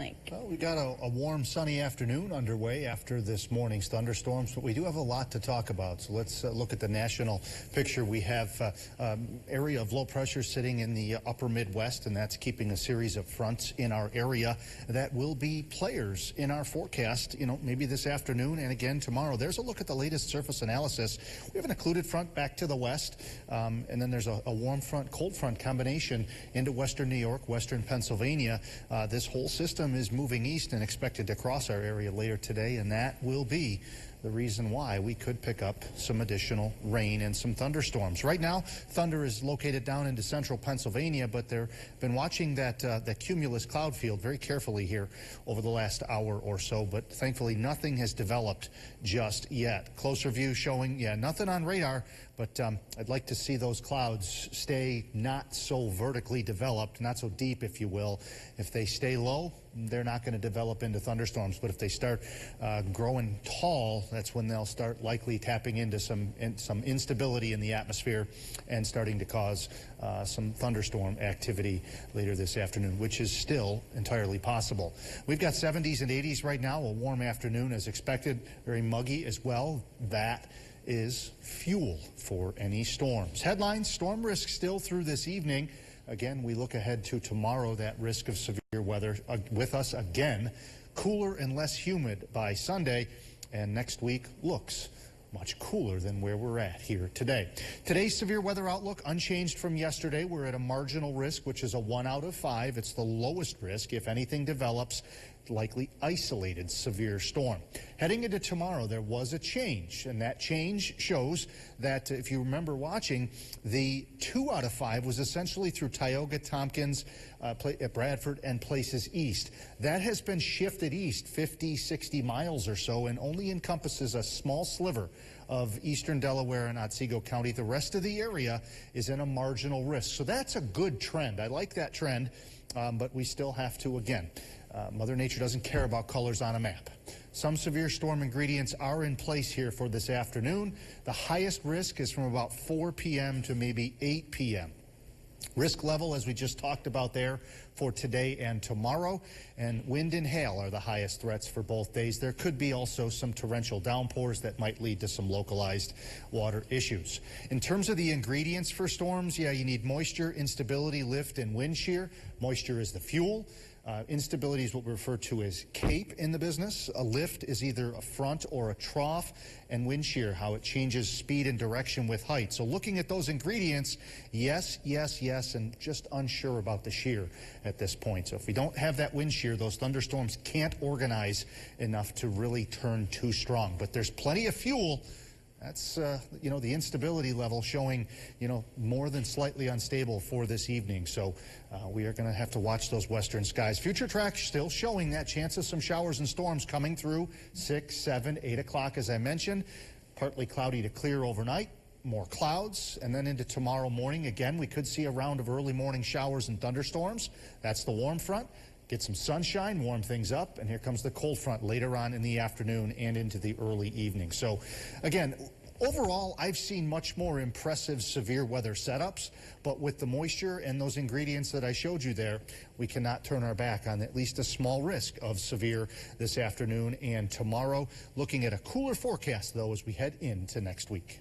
like? Well, we got a warm, sunny afternoon underway after this morning's thunderstorms, but we do have a lot to talk about. So let's look at the national picture. We have area of low pressure sitting in the upper Midwest, and that's keeping a series of fronts in our area that will be players in our forecast, maybe this afternoon and again tomorrow. There's a look at the latest surface analysis. We have an occluded front back to the west, and then there's a warm front, cold front combination into western New York, western Pennsylvania. This whole system is moving east and expected to cross our area later today, and that will be the reason why we could pick up some additional rain and some thunderstorms. Right now, thunder is located down into central Pennsylvania, but they've been watching that cumulus cloud field very carefully here over the last hour or so, but thankfully nothing has developed just yet. Closer view showing, nothing on radar, but I'd like to see those clouds stay not so vertically developed, not so deep, if you will. If they stay low, they're not going to develop into thunderstorms, but if they start growing tall, that's when they'll start likely tapping into some instability in the atmosphere and starting to cause some thunderstorm activity later this afternoon, which is still entirely possible. We've got 70s and 80s right now, a warm afternoon as expected, very muggy as well. That is fuel for any storms. Headlines: storm risk still through this evening. Again, we look ahead to tomorrow, that risk of severe weather with us again. Cooler and less humid by Sunday, and next week looks much cooler than where we're at here today. Today's severe weather outlook unchanged from yesterday. We're at a marginal risk, which is a 1 out of 5. It's the lowest risk. If anything develops, likely isolated severe storm. Heading into tomorrow, there was a change, and that change shows that, if you remember watching, the 2 out of 5 was essentially through Tioga, Tompkins, Bradford, and places east. That has been shifted east 50, 60 miles or so, and only encompasses a small sliver of eastern Delaware and Otsego County. The rest of the area is in a marginal risk. So that's a good trend. I like that trend, but we still have to, again, Mother Nature doesn't care about colors on a map. Some severe storm ingredients are in place here for this afternoon. The highest risk is from about 4 p.m. to maybe 8 p.m. Risk level, as we just talked about there, for today and tomorrow. And wind and hail are the highest threats for both days. There could be also some torrential downpours that might lead to some localized water issues. In terms of the ingredients for storms, you need moisture, instability, lift, and wind shear. Moisture is the fuel. Instability is what we refer to as CAPE in the business. A lift is either a front or a trough, and wind shear, how it changes speed and direction with height. So looking at those ingredients, yes, and just unsure about the shear at this point. So if we don't have that wind shear, those thunderstorms can't organize enough to really turn too strong. But there's plenty of fuel. That's, the instability level showing, more than slightly unstable for this evening. So we are going to have to watch those western skies. Future track still showing that chance of some showers and storms coming through 6, 7, 8 o'clock, as I mentioned. Partly cloudy to clear overnight. More clouds, and then into tomorrow morning. Again, we could see a round of early morning showers and thunderstorms. That's the warm front. Get some sunshine, warm things up, and here comes the cold front later on in the afternoon and into the early evening. So, again, overall, I've seen much more impressive severe weather setups, but with the moisture and those ingredients that I showed you there, we cannot turn our back on at least a small risk of severe this afternoon and tomorrow. Looking at a cooler forecast, though, as we head into next week.